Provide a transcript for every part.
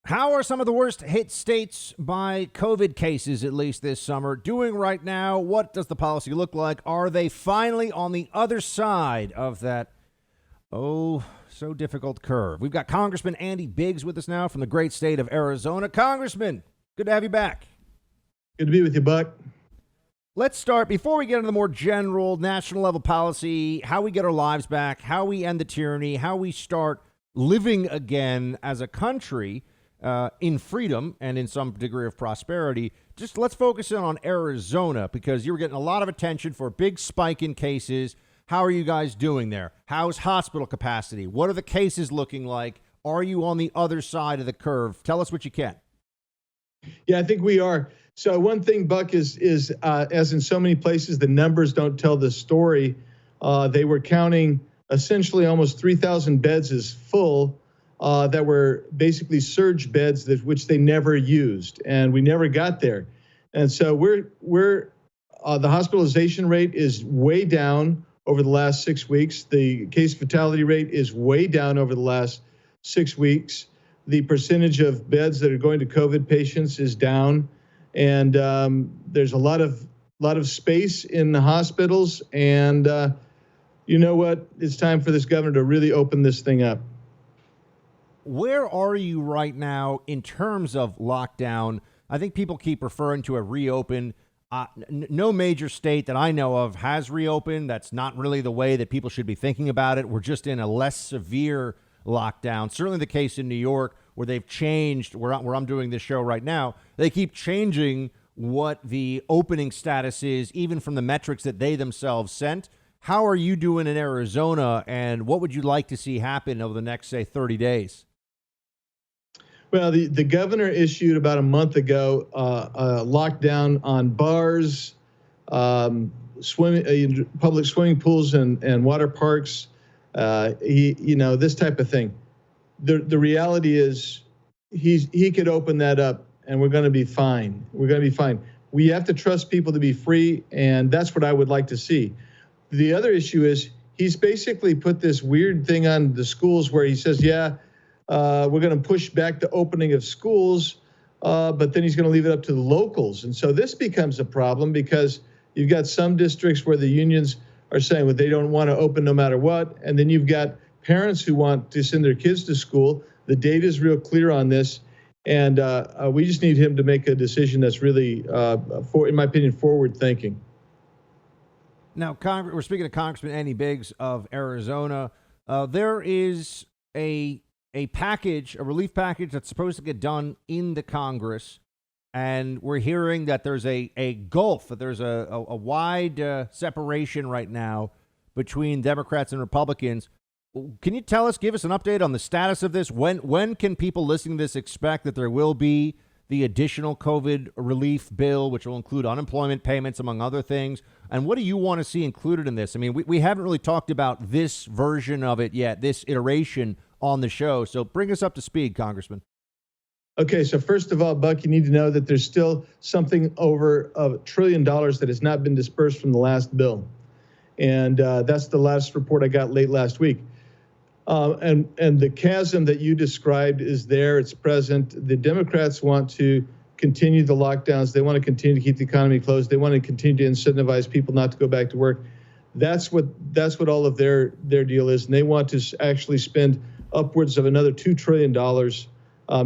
How are some of the worst hit states by COVID cases, at least this summer, doing right now? What does the policy look like? Are they finally on the other side of that, so difficult curve? We've got Congressman Andy Biggs with us now from the great state of Arizona. Congressman, good to have you back. Good to be with you, Buck. Let's start, before we get into the more general national level policy, how we get our lives back, how we end the tyranny, how we start living again as a country in freedom and in some degree of prosperity. Just let's focus in on Arizona, because you were getting a lot of attention for a big spike in cases. How are you guys doing there? How's hospital capacity? What are the cases looking like? Are you on the other side of the curve? Tell us what you can. Yeah, I think we are. So one thing, Buck, is as in so many places, the numbers don't tell the story. They were counting essentially almost 3,000 beds as full that were basically surge beds which they never used, and we never got there. And so the hospitalization rate is way down over the last 6 weeks. The case fatality rate is way down over the last 6 weeks. The percentage of beds that are going to COVID patients is down, and there's a lot of space in the hospitals. And you know what? It's time for this governor to really open this thing up. Where are you right now in terms of lockdown? I think people keep referring to a reopen. No major state that I know of has reopened. That's not really the way that people should be thinking about it. We're just in a less severe lockdown. Certainly the case in New York, where they've changed, where I'm doing this show right now, they keep changing what the opening status is, even from the metrics that they themselves sent. How are you doing in Arizona, and what would you like to see happen over the next, say, 30 days? Well, the governor issued about a month ago a lockdown on bars, public swimming pools and water parks, this type of thing. The reality is he could open that up and we're going to be fine. We're going to be fine. We have to trust people to be free, and that's what I would like to see. The other issue is he's basically put this weird thing on the schools where he says, we're going to push back the opening of schools, but then he's going to leave it up to the locals. And so this becomes a problem, because you've got some districts where the unions are saying, well, they don't want to open no matter what. And then you've got parents who want to send their kids to school. The data is real clear on this. And we just need him to make a decision that's really, in my opinion, forward thinking. Now, we're speaking to Congressman Andy Biggs of Arizona. There is a package, a relief package that's supposed to get done in the Congress, and we're hearing that there's a gulf, that there's a wide separation right now between Democrats and Republicans. Can you give us an update on the status of this? When can people listening to this expect that there will be the additional COVID relief bill, which will include unemployment payments, among other things? And what do you want to see included in this? I mean, we haven't really talked about this version of it yet, this iteration on the show. So bring us up to speed, Congressman. Okay, so first of all, Buck, you need to know that there's still something over $1 trillion that has not been dispersed from the last bill. And that's the last report I got late last week. And the chasm that you described is there. It's present. The Democrats want to continue the lockdowns. They want to continue to keep the economy closed. They want to continue to incentivize people not to go back to work. That's what all of their deal is. And they want to actually spend upwards of another $2 trillion,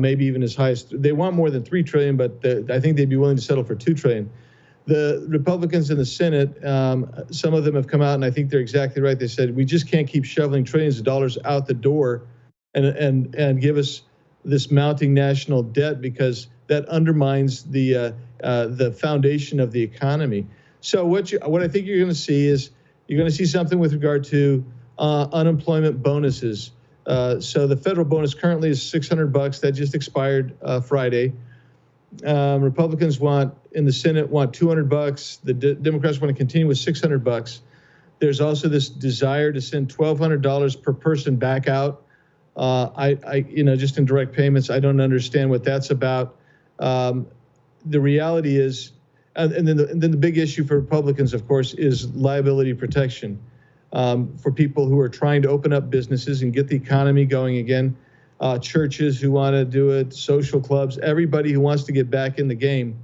maybe even as high as they want more than $3 trillion, but I think they'd be willing to settle for $2 trillion. The Republicans in the Senate, some of them have come out, and I think they're exactly right. They said, we just can't keep shoveling trillions of dollars out the door and give us this mounting national debt, because that undermines the foundation of the economy. So what I think you're going to see is you're going to see something with regard to unemployment bonuses. So the federal bonus currently is $600. That just expired Friday. Republicans in the Senate want $200. The Democrats want to continue with $600. There's also this desire to send $1,200 per person back out. Just in direct payments. I don't understand what that's about. The reality is, and then the big issue for Republicans, of course, is liability protection for people who are trying to open up businesses and get the economy going again. churches who want to do it, social clubs, everybody who wants to get back in the game.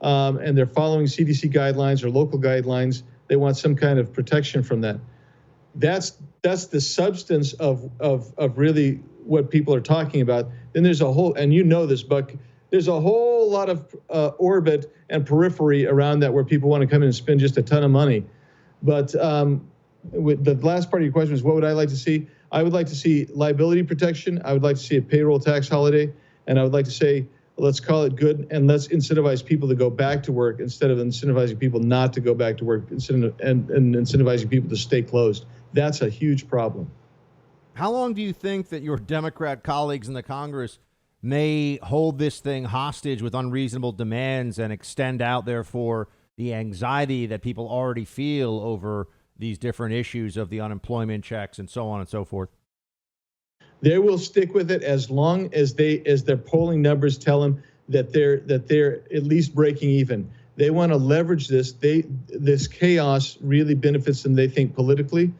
And they're following CDC guidelines or local guidelines. They want some kind of protection from that. That's the substance of really what people are talking about. Then there's a whole, and you know this, Buck, there's a whole lot of orbit and periphery around that where people want to come in and spend just a ton of money. But with the last part of your question is, what would I like to see? I would like to see liability protection. I would like to see a payroll tax holiday. And I would like to say, let's call it good, and let's incentivize people to go back to work instead of incentivizing people not to go back to work, and incentivizing people to stay closed. That's a huge problem. How long do you think that your Democrat colleagues in the Congress may hold this thing hostage with unreasonable demands and extend out, therefore, the anxiety that people already feel over these different issues of the unemployment checks and so on and so forth? They will stick with it as long as their polling numbers tell them that they're at least breaking even. They want to leverage this. This chaos really benefits them, they think, politically.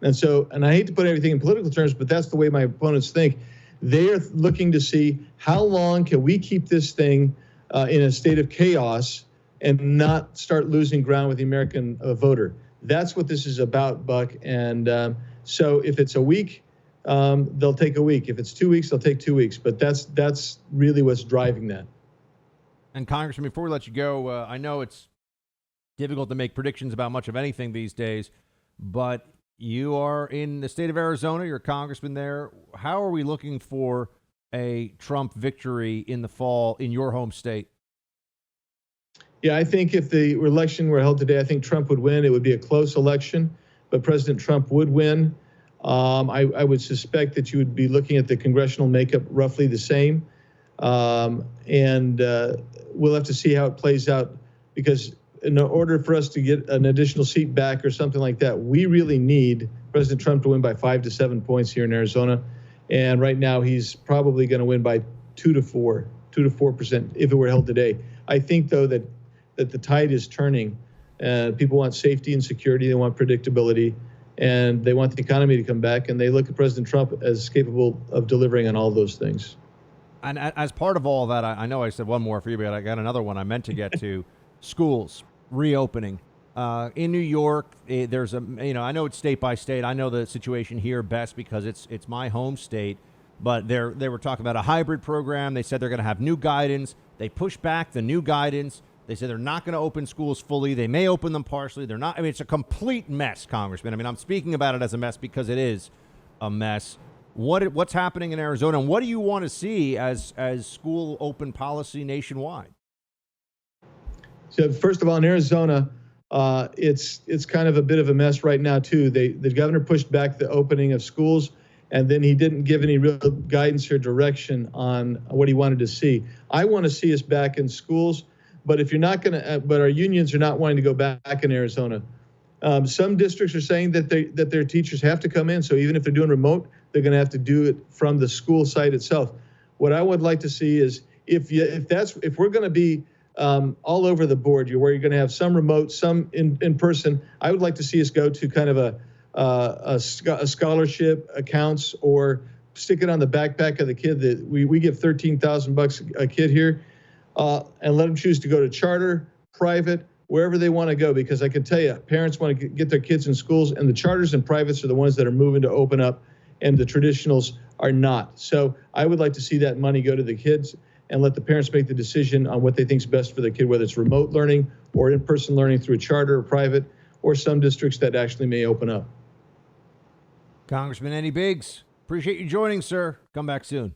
And I hate to put everything in political terms, but that's the way my opponents think. They're looking to see how long can we keep this thing in a state of chaos and not start losing ground with the American voter. That's what this is about, Buck. And so if it's a week, they'll take a week. If it's 2 weeks, they'll take 2 weeks. But that's really what's driving that. And Congressman, before we let you go, I know it's difficult to make predictions about much of anything these days, but you are in the state of Arizona. You're a congressman there. How are we looking for a Trump victory in the fall in your home state? Yeah, I think if the election were held today, I think Trump would win. It would be a close election, but President Trump would win. I would suspect that you would be looking at the congressional makeup roughly the same. And we'll have to see how it plays out, because in order for us to get an additional seat back or something like that, we really need President Trump to win by 5 to 7 points here in Arizona. And right now he's probably going to win by 2 to 4% if it were held today. I think, though, that the tide is turning. People want safety and security. They want predictability. And they want the economy to come back. And they look at President Trump as capable of delivering on all those things. And as part of all that, I know I said one more for you, but I got another one I meant to get to. Schools reopening. In New York, there's I know it's state by state. I know the situation here best because it's my home state. But they were talking about a hybrid program. They said they're going to have new guidance. They pushed back the new guidance. They said they're not going to open schools fully. They may open them partially. They're not. I mean, it's a complete mess, Congressman. I mean, I'm speaking about it as a mess because it is a mess. What's happening in Arizona, and what do you want to see as school open policy nationwide? So first of all, in Arizona, it's kind of a bit of a mess right now too. The governor pushed back the opening of schools, and then he didn't give any real guidance or direction on what he wanted to see. I want to see us back in schools, but if you're not going to, but our unions are not wanting to go back in Arizona. Some districts are saying that their teachers have to come in. So even if they're doing remote, they're going to have to do it from the school site itself. What I would like to see is if we're going to be all over the board, where you're going to have some remote, some in person, I would like to see us go to kind of a scholarship accounts, or stick it on the backpack of the kid. That we give $13,000 a kid here, and let them choose to go to charter, private, wherever they want to go, because I can tell you, parents want to get their kids in schools, and the charters and privates are the ones that are moving to open up, and the traditionals are not. So I would like to see that money go to the kids and let the parents make the decision on what they think is best for the kid, whether it's remote learning or in-person learning through a charter or private, or some districts that actually may open up. Congressman Eddie Biggs, appreciate you joining, sir. Come back soon.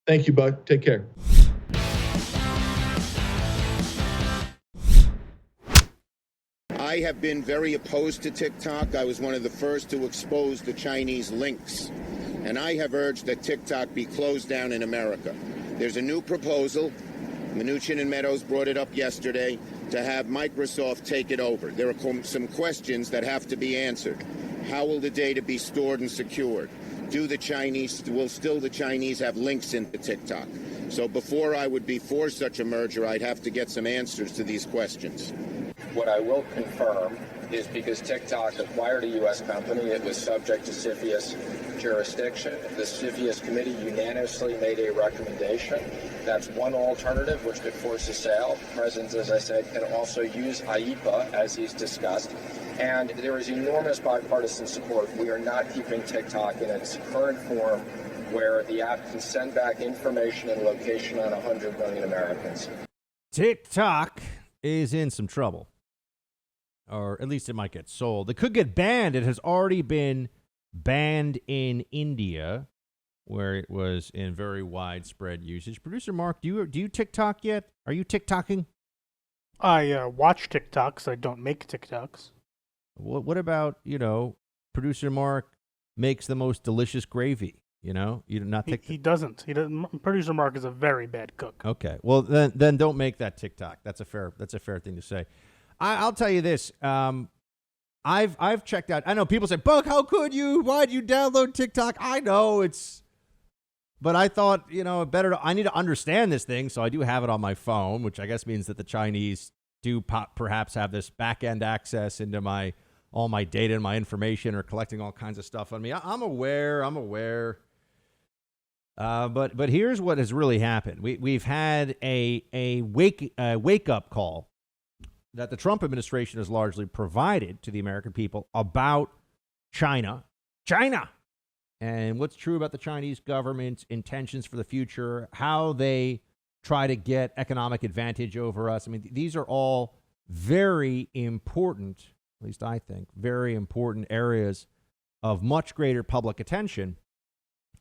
Thank you, Buck. Take care. I have been very opposed to TikTok. I was one of the first to expose the Chinese links. And I have urged that TikTok be closed down in America. There's a new proposal. Mnuchin and Meadows brought it up yesterday to have Microsoft take it over. There are some questions that have to be answered. How will the data be stored and secured? Will the Chinese have links into TikTok? So before I would be for such a merger, I'd have to get some answers to these questions. What I will confirm is, because TikTok acquired a U.S. company, it was subject to CFIUS jurisdiction. The CFIUS committee unanimously made a recommendation. That's one alternative which could force a sale. The president, as I said, can also use IEPA, as he's discussed. And there is enormous bipartisan support. We are not keeping TikTok in its current form, where the app can send back information and location on 100 million Americans. TikTok is in some trouble. Or at least it might get sold. It could get banned. It has already been banned in India, where it was in very widespread usage. Producer Mark, do you TikTok yet? Are you TikToking? I watch TikToks. I don't make TikToks. What about, Producer Mark makes the most delicious gravy? You do not TikTok. He doesn't. He doesn't. Producer Mark is a very bad cook. Okay. Well, then don't make that TikTok. That's a fair thing to say. I'll tell you this. I've checked out. I know people say, "Buck, how could you? Why'd you download TikTok?" I know but I thought, I need to understand this thing, so I do have it on my phone, which I guess means that the Chinese do perhaps have this back-end access into all my data and my information, or collecting all kinds of stuff on me. I'm aware. But here's what has really happened. We've had a wake-up call that the Trump administration has largely provided to the American people about China, and what's true about the Chinese government's intentions for the future, how they try to get economic advantage over us. I mean, these are all very important, at least I think, very important areas of much greater public attention.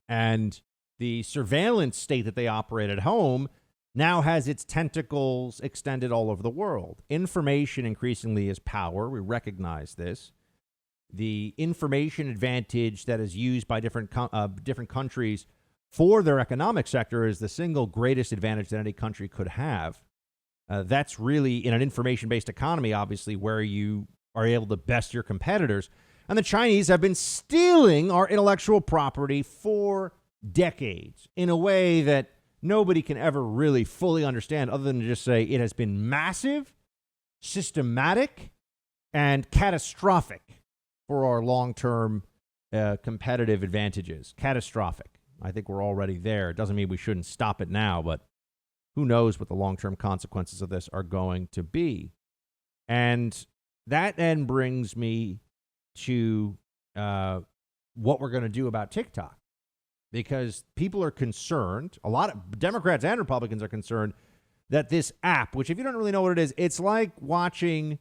And the surveillance state that they operate at home now has its tentacles extended all over the world. Information increasingly is power. We recognize this. The information advantage that is used by different countries for their economic sector is the single greatest advantage that any country could have. That's really, in an information-based economy, obviously, where you are able to best your competitors. And the Chinese have been stealing our intellectual property for decades in a way that nobody can ever really fully understand, other than to just say it has been massive, systematic, and catastrophic for our long-term competitive advantages. Catastrophic. I think we're already there. It doesn't mean we shouldn't stop it now, but who knows what the long-term consequences of this are going to be. And that then brings me to what we're going to do about TikTok. Because people are concerned, a lot of Democrats and Republicans are concerned that this app, which if you don't really know what it is, it's like watching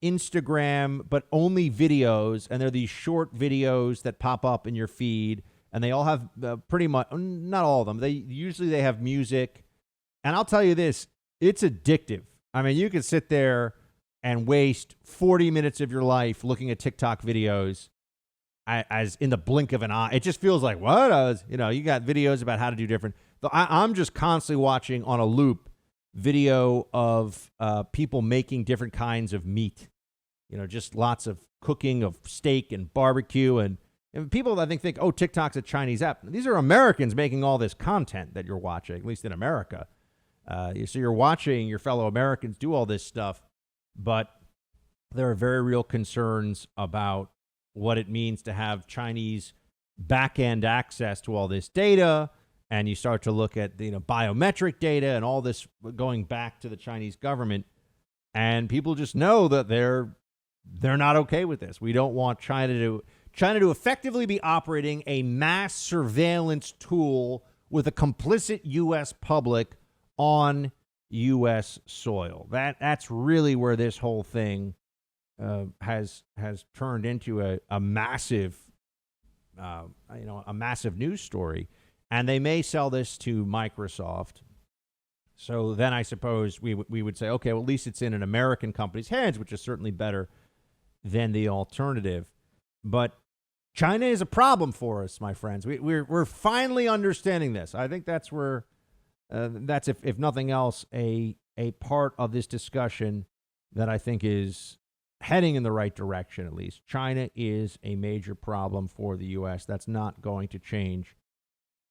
Instagram, but only videos. And they're these short videos that pop up in your feed. And they all have pretty much, not all of them, they have music. And I'll tell you this, it's addictive. I mean, you can sit there and waste 40 minutes of your life looking at TikTok videos as in the blink of an eye. It just feels like, what? You got videos about how to do different. I'm just constantly watching on a loop video of people making different kinds of meat. Just lots of cooking of steak and barbecue. And people, I think, oh, TikTok's a Chinese app. These are Americans making all this content that you're watching, at least in America. So you're watching your fellow Americans do all this stuff. But there are very real concerns about what it means to have Chinese back-end access to all this data, and you start to look at biometric data and all this going back to the Chinese government, and people just know that they're not okay with this. We don't want China to effectively be operating a mass surveillance tool with a complicit U.S. public on U.S. soil. That's really where this whole thing has turned into a massive, a massive news story, and they may sell this to Microsoft. So then I suppose we would say, okay, well, at least it's in an American company's hands, which is certainly better than the alternative. But China is a problem for us, my friends. We're finally understanding this. I think that's where that's if nothing else a part of this discussion that I think is heading in the right direction, at least. China is a major problem for the U.S. That's not going to change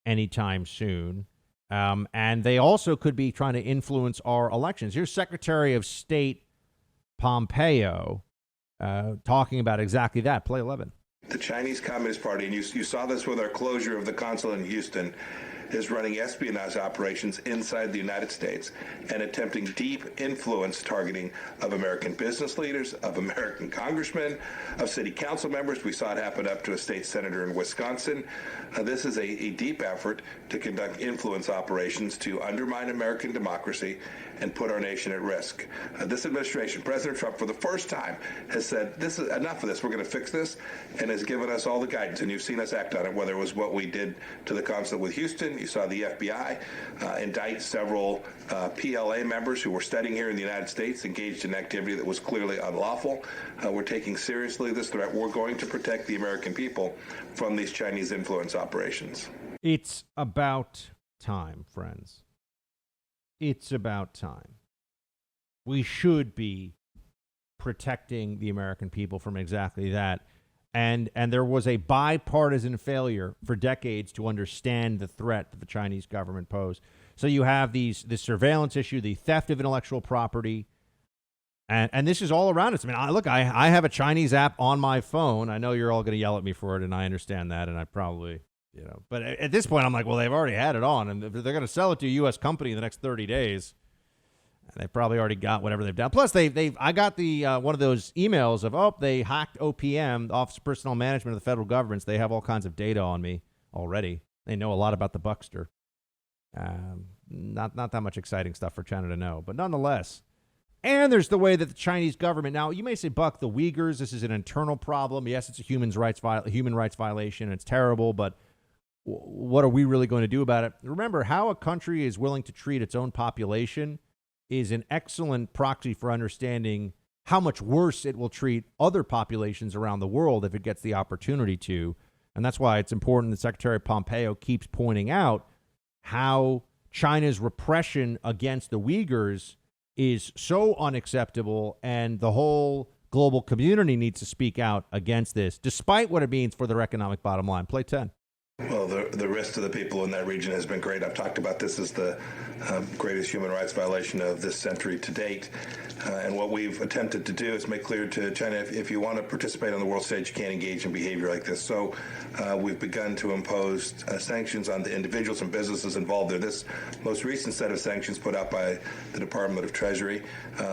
anytime soon. And they also could be trying to influence our elections. Here's Secretary of State Pompeo talking about exactly that. Play 11. The Chinese Communist Party, and you saw this with our closure of the consulate in Houston, is running espionage operations inside the United States and attempting deep influence targeting of American business leaders, of American congressmen, of city council members. We saw it happen up to a state senator in Wisconsin. This is a deep effort to conduct influence operations to undermine American democracy and put our nation at risk. This administration, President Trump, for the first time, has said, "This is enough of this. We're going to fix this," and has given us all the guidance. And you've seen us act on it, whether it was what we did to the consulate with Houston. You saw the FBI indict several PLA members who were studying here in the United States, engaged in activity that was clearly unlawful. We're taking seriously this threat. We're going to protect the American people from these Chinese influence operations. It's about time, friends. It's about time. We should be protecting the American people from exactly that. And there was a bipartisan failure for decades to understand the threat that the Chinese government posed. So you have this surveillance issue, the theft of intellectual property, and this is all around us. I mean, look, I have a Chinese app on my phone. I know you're all going to yell at me for it, and I understand that, and I probably... but at this point, I'm like, well, they've already had it on, and they're going to sell it to a U.S. company in the next 30 days. And they've probably already got whatever they've done. Plus, I got the one of those emails of, they hacked OPM, the Office of Personnel Management of the federal government. So they have all kinds of data on me already. They know a lot about the Buckster. Not that much exciting stuff for China to know, but nonetheless. And there's the way that the Chinese government, now you may say, Buck, the Uyghurs, this is an internal problem. Yes, it's a human rights violation. It's terrible, but what are we really going to do about it? Remember, how a country is willing to treat its own population is an excellent proxy for understanding how much worse it will treat other populations around the world if it gets the opportunity to. And that's why it's important that Secretary Pompeo keeps pointing out how China's repression against the Uyghurs is so unacceptable, and the whole global community needs to speak out against this, despite what it means for their economic bottom line. Play 10. Well, the rest of the people in that region has been great. I've talked about this as the greatest human rights violation of this century to date. And what we've attempted to do is make clear to China, if you want to participate on the world stage, you can't engage in behavior like this. So we've begun to impose sanctions on the individuals and businesses involved in this. Most recent set of sanctions put out by the Department of Treasury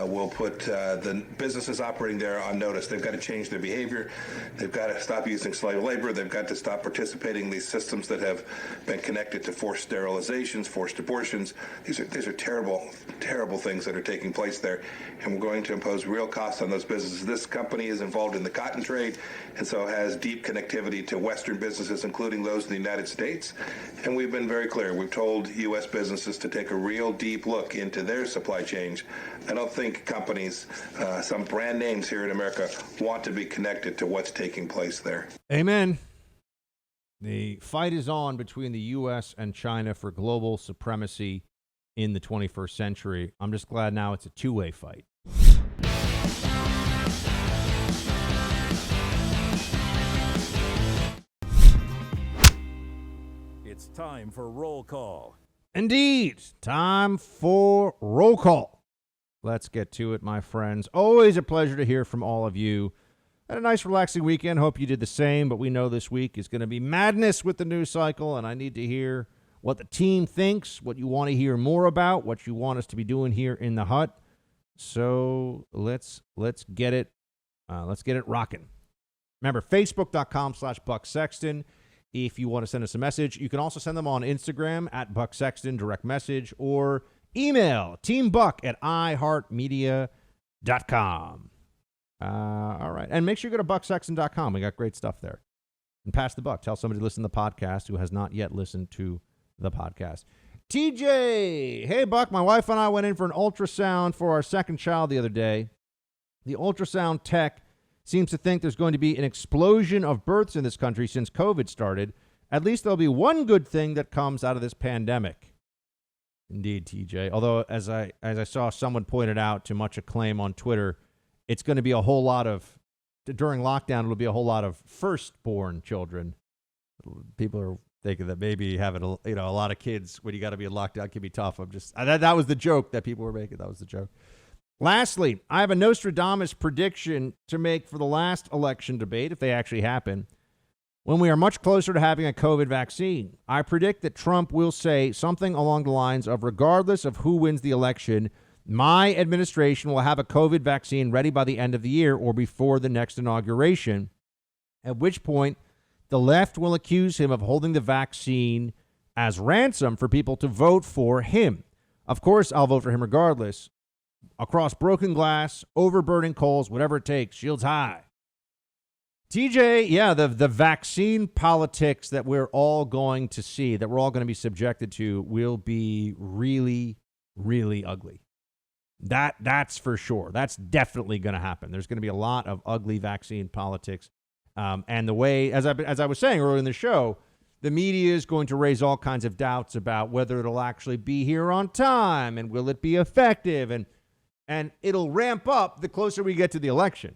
will put the businesses operating there on notice. They've got to change their behavior. They've got to stop using slave labor. They've got to stop participating in these systems that have been connected to forced sterilizations, forced abortions. These are terrible, terrible things that are taking place there, and we're going to impose real costs on those businesses. This company is involved in the cotton trade, and so has deep connectivity to Western businesses, including those in the United States. And we've been very clear. We've told U.S. businesses to take a real deep look into their supply chains. I don't think companies, some brand names here in America, want to be connected to what's taking place there. Amen. The fight is on between the U.S. and China for global supremacy in the 21st century. I'm just glad now it's a two-way fight. It's time for roll call. Indeed, time for roll call. Let's get to it, my friends. Always a pleasure to hear from all of you. Had a nice, relaxing weekend. Hope you did the same, but we know this week is going to be madness with the news cycle, and I need to hear what the team thinks, what you want to hear more about, what you want us to be doing here in the hut. So let's get it. Let's get it rocking. Remember, Facebook.com/Buck Sexton. If you want to send us a message, you can also send them on Instagram at Buck Sexton, direct message, or email teambuck@iheartmedia.com. All right. And make sure you go to bucksexton.com. We got great stuff there. And pass the buck. Tell somebody to listen to the podcast who has not yet listened to the podcast. TJ, hey, Buck, my wife and I went in for an ultrasound for our second child the other day. The ultrasound tech seems to think there's going to be an explosion of births in this country since COVID started. At least there'll be one good thing that comes out of this pandemic. Indeed, TJ. Although, as I saw someone pointed out to much acclaim on Twitter, it's going to be a whole lot of, during lockdown, it'll be a whole lot of firstborn children. People are thinking that maybe having a lot of kids when you got to be in lockdown can be tough. That was the joke that people were making. That was the joke. Lastly, I have a Nostradamus prediction to make for the last election debate, if they actually happen. when we are much closer to having a COVID vaccine. I predict that Trump will say something along the lines of, regardless of who wins the election, my administration will have a COVID vaccine ready by the end of the year or before the next inauguration, at which point the left will accuse him of holding the vaccine as ransom for people to vote for him. Of course, I'll vote for him regardless. Across broken glass, over burning coals, whatever it takes, shields high. TJ, yeah, the vaccine politics that we're all going to see, that we're all going to be subjected to, will be really, really ugly. That's for sure. That's definitely going to happen. There's going to be a lot of ugly vaccine politics. And the way, as I was saying earlier in the show, the media is going to raise all kinds of doubts about whether it'll actually be here on time and will it be effective, and it'll ramp up the closer we get to the election.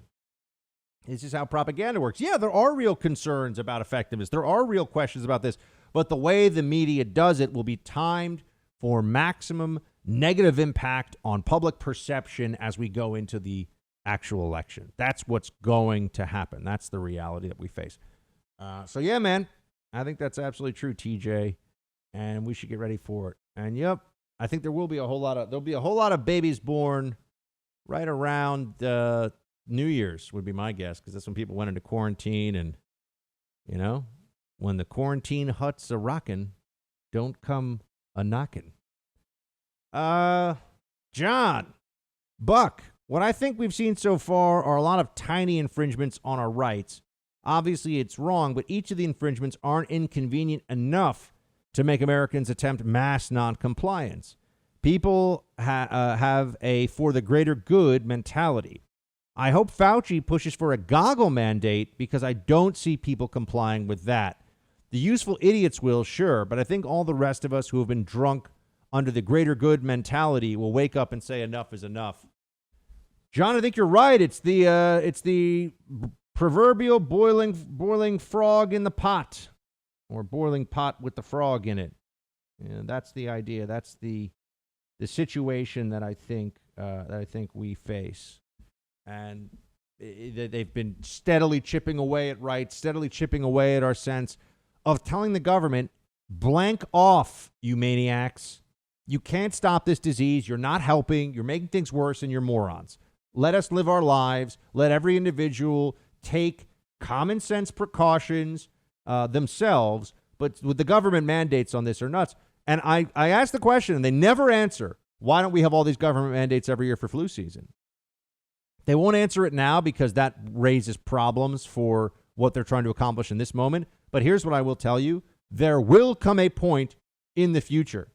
This is how propaganda works. Yeah, there are real concerns about effectiveness. There are real questions about this, but the way the media does it will be timed for maximum negative impact on public perception as we go into the actual election. That's what's going to happen. That's the reality that we face. So yeah, man, I think that's absolutely true, TJ, and we should get ready for it. And yep, I think there'll be a whole lot of babies born right around New Year's would be my guess, because that's when people went into quarantine, and when the quarantine huts a rockin', don't come a knockin'. John, Buck, what I think we've seen so far are a lot of tiny infringements on our rights. Obviously, it's wrong, but each of the infringements aren't inconvenient enough to make Americans attempt mass noncompliance. People have a for the greater good mentality. I hope Fauci pushes for a goggle mandate, because I don't see people complying with that. The useful idiots will, sure, but I think all the rest of us who have been drunk under the greater good mentality will wake up and say enough is enough. John, I think you're right. It's the proverbial boiling frog in the pot, or boiling pot with the frog in it. Yeah, that's the idea. That's the situation that I think we face. And they've been steadily chipping away at rights, steadily chipping away at our sense of telling the government, blank off, you maniacs. You can't stop this disease. You're not helping. You're making things worse, and you're morons. Let us live our lives. Let every individual take common sense precautions themselves. But with the government mandates on this are nuts. And I asked the question, and they never answer, why don't we have all these government mandates every year for flu season? They won't answer it now because that raises problems for what they're trying to accomplish in this moment. But here's what I will tell you. There will come a point in the future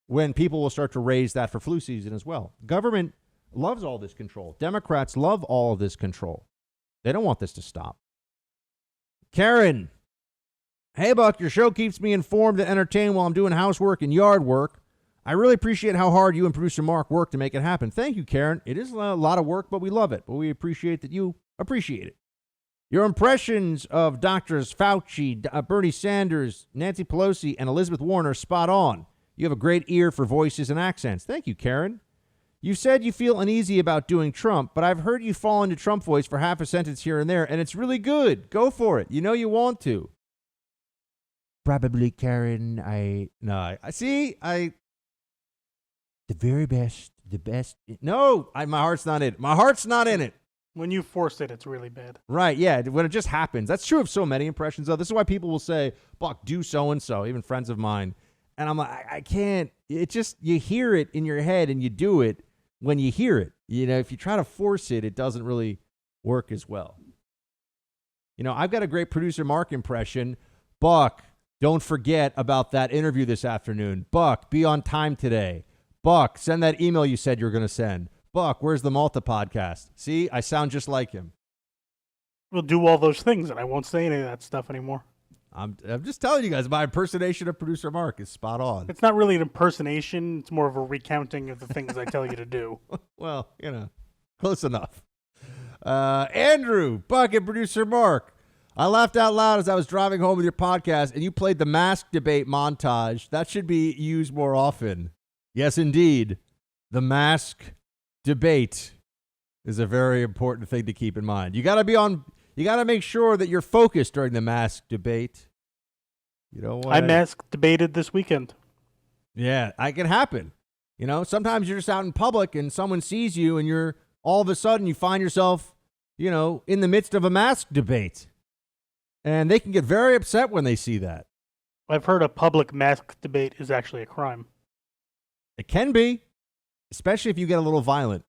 when people will start to raise that for flu season as well. Government loves all this control. Democrats love all of this control. They don't want this to stop. Karen, hey, Buck, your show keeps me informed and entertained while I'm doing housework and yard work. I really appreciate how hard you and producer Mark work to make it happen. Thank you, Karen. It is a lot of work, but we love it. But we appreciate that you appreciate it. Your impressions of Doctors Fauci, Bernie Sanders, Nancy Pelosi, and Elizabeth Warren are spot on. You have a great ear for voices and accents. Thank you, Karen. You said you feel uneasy about doing Trump, but I've heard you fall into Trump voice for half a sentence here and there, and it's really good. Go for it. You know you want to. Probably, Karen. The very best, the best. No, my heart's not in it. My heart's not in it. When you force it, it's really bad. Right, yeah, when it just happens. That's true of so many impressions, though. This is why people will say, Buck, do so-and-so, even friends of mine. And I'm like, I can't. It just, you hear it in your head and you do it when you hear it. If you try to force it, it doesn't really work as well. I've got a great producer Mark impression. Buck, don't forget about that interview this afternoon. Buck, be on time today. Buck, send that email you said you were going to send. Buck, where's the Malta podcast? See, I sound just like him. We'll do all those things, and I won't say any of that stuff anymore. I'm just telling you guys, my impersonation of producer Mark is spot on. It's not really an impersonation. It's more of a recounting of the things I tell you to do. Well, close enough. Andrew, Buck, and producer Mark. I laughed out loud as I was driving home with your podcast, and you played the mask debate montage. That should be used more often. Yes, indeed. The mask debate is a very important thing to keep in mind. You got to be on You got to make sure that you're focused during the mask debate. You know what? I mask debated this weekend. Yeah, it can happen. You know, sometimes you're just out in public and someone sees you and you're all of a sudden you find yourself, you know, in the midst of a mask debate. And they can get very upset when they see that. I've heard a public mask debate is actually a crime. It can be, especially if you get a little violent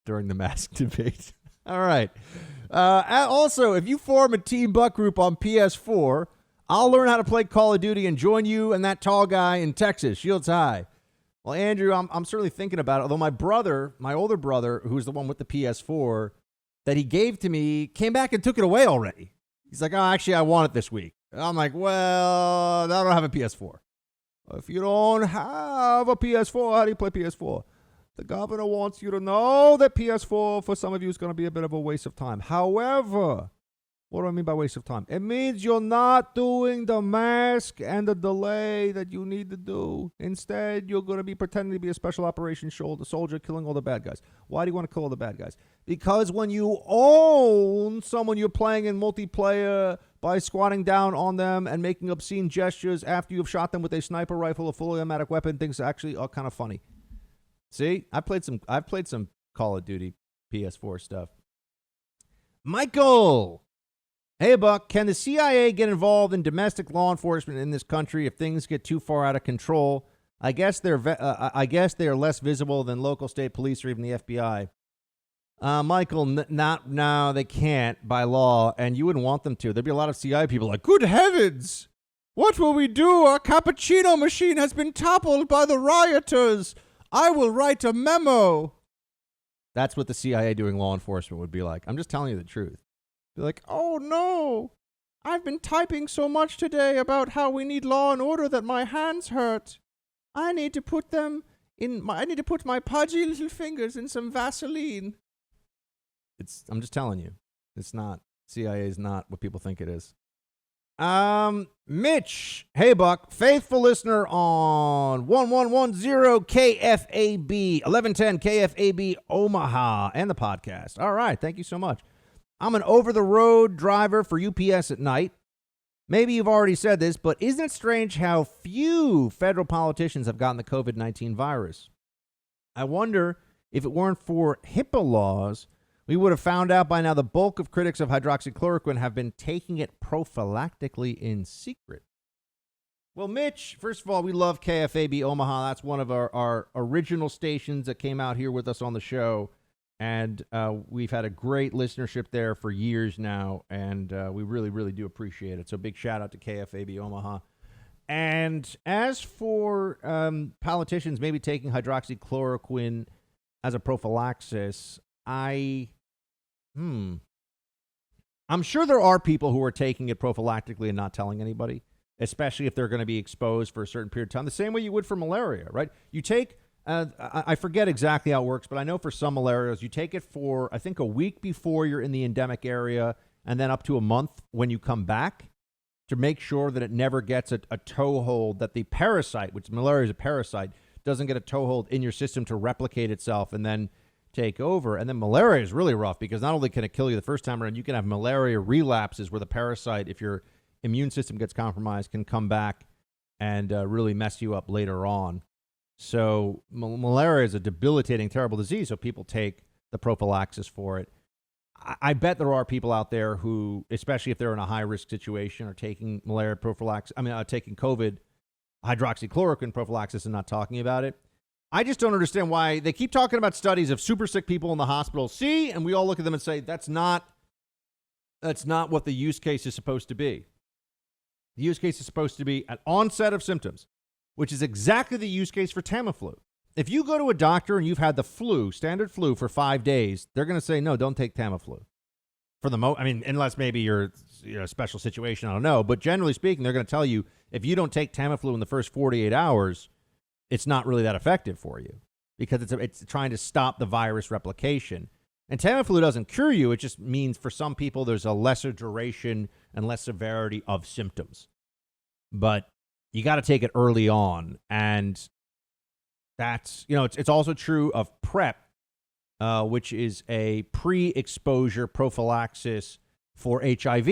during the mask debate. All right. Also, if you form a Team Buck group on PS4, I'll learn how to play Call of Duty and join you and that tall guy in Texas, Shields High. Well, Andrew, I'm certainly thinking about it. Although my older brother, who's the one with the PS4 that he gave to me, came back and took it away already. He's like, oh, actually, I want it this week. And I'm like, well, I don't have a PS4. If you don't have a PS4, how do you play PS4? The governor wants you to know that PS4 for some of you is going to be a bit of a waste of time. However, what do I mean by waste of time? It means you're not doing the mask and the delay that you need to do. Instead, you're going to be pretending to be a special operations soldier killing all the bad guys. Why do you want to kill all the bad guys? Because when you own someone you're playing in multiplayer by squatting down on them and making obscene gestures after you've shot them with a sniper rifle or fully automatic weapon, things actually are kind of funny. See, I've played some Call of Duty PS4 stuff. Michael! Hey, Buck, can the CIA get involved in domestic law enforcement in this country if things get too far out of control? I guess they are less visible than local state police or even the FBI. Michael, no, they can't by law, and you wouldn't want them to. There'd be a lot of CIA people like, good heavens, what will we do? Our cappuccino machine has been toppled by the rioters. I will write a memo. That's what the CIA doing law enforcement would be like. I'm just telling you the truth. Be like, oh no, I've been typing so much today about how we need law and order that my hands hurt. I need to put my pudgy little fingers in some Vaseline. I'm just telling you, it's not. CIA is not what people think it is. Mitch, hey Buck, faithful listener on 1110 KFAB, 1110 KFAB Omaha, and the podcast. All right, thank you so much. I'm an over-the-road driver for UPS at night. Maybe you've already said this, but isn't it strange how few federal politicians have gotten the COVID-19 virus? I wonder if it weren't for HIPAA laws, we would have found out by now the bulk of critics of hydroxychloroquine have been taking it prophylactically in secret. Well, Mitch, first of all, we love KFAB Omaha. That's one of our original stations that came out here with us on the show. And we've had a great listenership there for years now, and we really, really do appreciate it. So big shout out to KFAB Omaha. And as for politicians maybe taking hydroxychloroquine as a prophylaxis, I'm sure there are people who are taking it prophylactically and not telling anybody, especially if they're going to be exposed for a certain period of time, the same way you would for malaria, right? You take... I forget exactly how it works, but I know for some malarias, you take it for, I think, a week before you're in the endemic area and then up to a month when you come back to make sure that it never gets a toehold, that the parasite, which malaria is a parasite, doesn't get a toehold in your system to replicate itself and then take over. And then malaria is really rough because not only can it kill you the first time around, you can have malaria relapses where the parasite, if your immune system gets compromised, can come back and really mess you up later on. So malaria is a debilitating, terrible disease, so people take the prophylaxis for it. I bet there are people out there who, especially if they're in a high-risk situation, are taking malaria prophylaxis, taking COVID hydroxychloroquine prophylaxis and not talking about it. I just don't understand why they keep talking about studies of super sick people in the hospital. See, and we all look at them and say, that's not what the use case is supposed to be. The use case is supposed to be at onset of symptoms, which is exactly the use case for Tamiflu. If you go to a doctor and you've had the flu, standard flu, for 5 days, they're going to say, no, don't take Tamiflu. Unless maybe you're in a special situation, I don't know. But generally speaking, they're going to tell you, if you don't take Tamiflu in the first 48 hours, it's not really that effective for you because it's trying to stop the virus replication. And Tamiflu doesn't cure you. It just means for some people there's a lesser duration and less severity of symptoms. But you got to take it early on, and that's, it's also true of PrEP, which is a pre-exposure prophylaxis for HIV.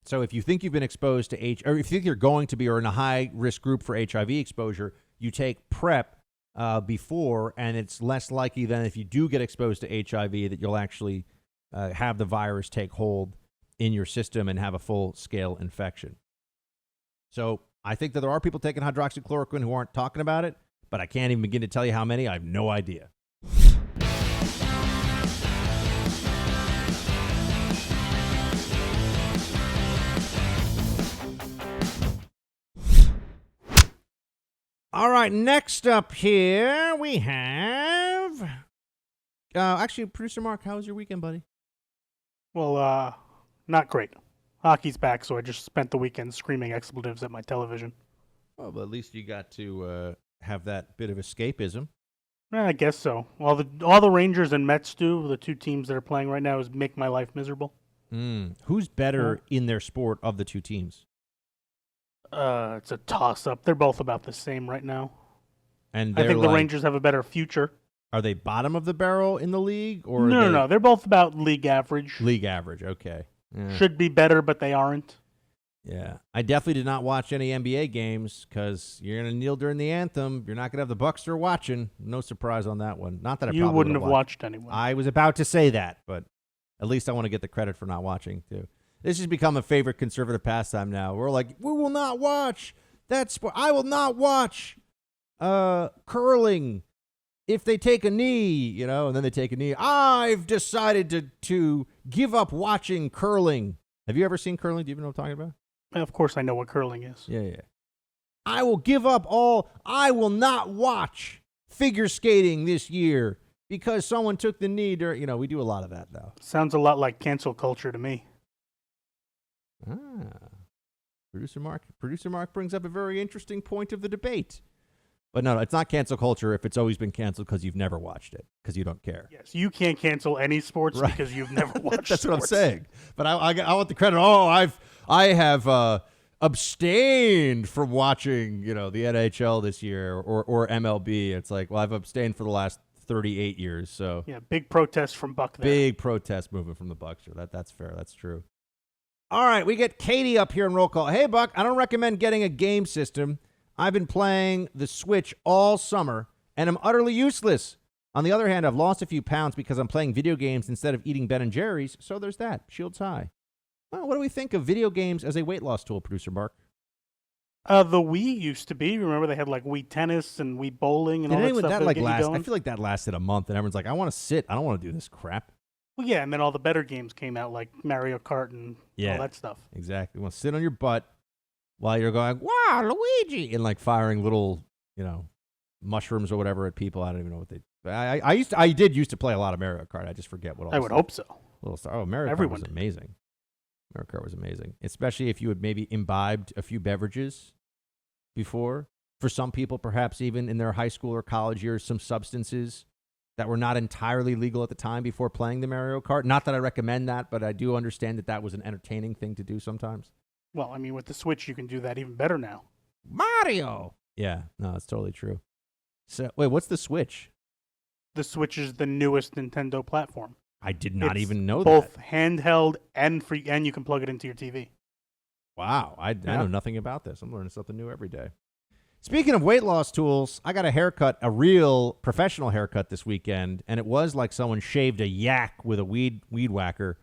So if you think you've been exposed to or if you think you're going to be or in a high risk group for HIV exposure, you take PrEP before, and it's less likely than if you do get exposed to HIV that you'll actually have the virus take hold in your system and have a full-scale infection. So I think that there are people taking hydroxychloroquine who aren't talking about it, but I can't even begin to tell you how many. I have no idea. All right, next up here we have... actually, Producer Mark, how was your weekend, buddy? Well, not great. Hockey's back, so I just spent the weekend screaming expletives at my television. Well, but at least you got to have that bit of escapism. I guess so. All the Rangers and Mets do, the two teams that are playing right now, is make my life miserable. Who's better in their sport of the two teams? It's a toss-up. They're both about the same right now. And I think the Rangers have a better future. Are they bottom of the barrel in the league? Or No. They're both about league average. League average, okay. Yeah. Should be better, but they aren't. Yeah. I definitely did not watch any NBA games because you're going to kneel during the anthem. You're not going to have the Bucks there watching. No surprise on that one. Not that I You probably wouldn't have watched anyone. I was about to say that, but at least I want to get the credit for not watching, too. This has become a favorite conservative pastime now. We're like, we will not watch that sport. I will not watch curling if they take a knee, and then they take a knee. I've decided to give up watching curling. Have you ever seen curling? Do you even know what I'm talking about? Of course I know what curling is. Yeah. I will give up I will not watch figure skating this year because someone took the knee during, we do a lot of that now. Sounds a lot like cancel culture to me. Producer Mark brings up a very interesting point of the debate. But no, it's not cancel culture if it's always been canceled because you've never watched it, because you don't care. Yes, you can't cancel any sports because you've never watched That's sports. what I'm saying. But I want the credit. I have abstained from watching, the NHL this year or MLB. It's like, well, I've abstained for the last 38 years. So yeah, big protest from Buck there. Big protest movement from the Bucks. That's fair. That's true. All right, we get Katie up here in roll call. Hey, Buck, I don't recommend getting a game system. I've been playing the Switch all summer, and I'm utterly useless. On the other hand, I've lost a few pounds because I'm playing video games instead of eating Ben & Jerry's, so there's that. Shields high. Well, what do we think of video games as a weight loss tool, Producer Mark? The Wii used to be. Remember they had like Wii Tennis and Wii Bowling and all that stuff. I feel like that lasted a month, and everyone's like, I want to sit. I don't want to do this crap. Well, yeah, and then all the better games came out, like Mario Kart and all that stuff. Exactly. You want to sit on your butt while you're going, wow, Luigi, and like firing little, mushrooms or whatever at people. I don't even know what they. I did used to play a lot of Mario Kart. I just forget what all. I would hope so. Mario Kart was amazing. Mario Kart was amazing, especially if you had maybe imbibed a few beverages before. For some people, perhaps even in their high school or college years, some substances that were not entirely legal at the time before playing the Mario Kart. Not that I recommend that, but I do understand that was an entertaining thing to do sometimes. Well, I mean, with the Switch, you can do that even better now. Mario! Yeah, no, that's totally true. So, wait, what's the Switch? The Switch is the newest Nintendo platform. I did not even know both that. handheld and free, and you can plug it into your TV. Wow, I know nothing about this. I'm learning something new every day. Speaking of weight loss tools, I got a haircut, a real professional haircut this weekend, and it was like someone shaved a yak with a weed whacker.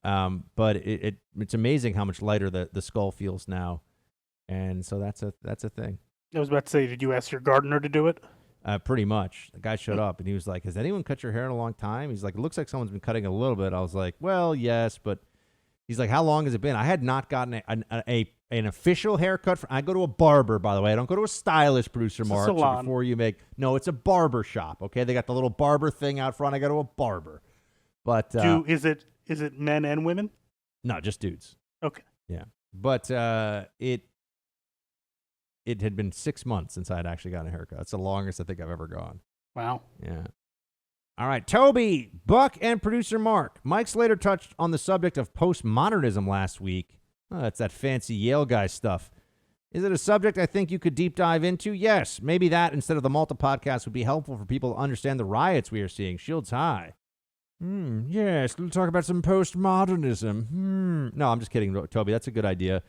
But it's amazing how much lighter the skull feels now, and so that's a thing. I was about to say, did you ask your gardener to do it? Pretty much. The guy showed up and he was like, "Has anyone cut your hair in a long time?" He's like, "It looks like someone's been cutting a little bit." I was like, "Well, yes," but he's like, "How long has it been?" I had not gotten an official haircut. I go to a barber, by the way. I don't go to a stylist, Producer Mark. So before you it's a barber shop. Okay, they got the little barber thing out front. I go to a barber, but is it men and women? No, just dudes. Okay. Yeah, but it had been 6 months since I had actually gotten a haircut. That's the longest I think I've ever gone. Wow. Yeah. All right, Toby, Buck, and Producer Mark. Mike Slater touched on the subject of postmodernism last week. Oh, that's that fancy Yale guy stuff. Is it a subject I think you could deep dive into? Yes. Maybe that instead of the Malta podcast would be helpful for people to understand the riots we are seeing. Shields high. Yes, we'll talk about some postmodernism. No, I'm just kidding, Toby. That's a good idea.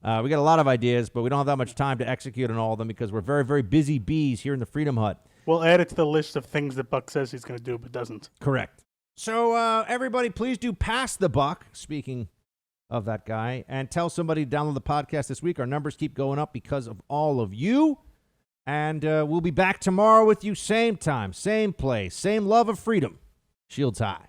We got a lot of ideas, but we don't have that much time to execute on all of them because we're very, very busy bees here in the Freedom Hut. We'll add it to the list of things that Buck says he's going to do but doesn't. Correct. So, everybody, please do pass the buck, speaking of that guy, and tell somebody to download the podcast this week. Our numbers keep going up because of all of you. And we'll be back tomorrow with you, same time, same place, same love of freedom. Shields high.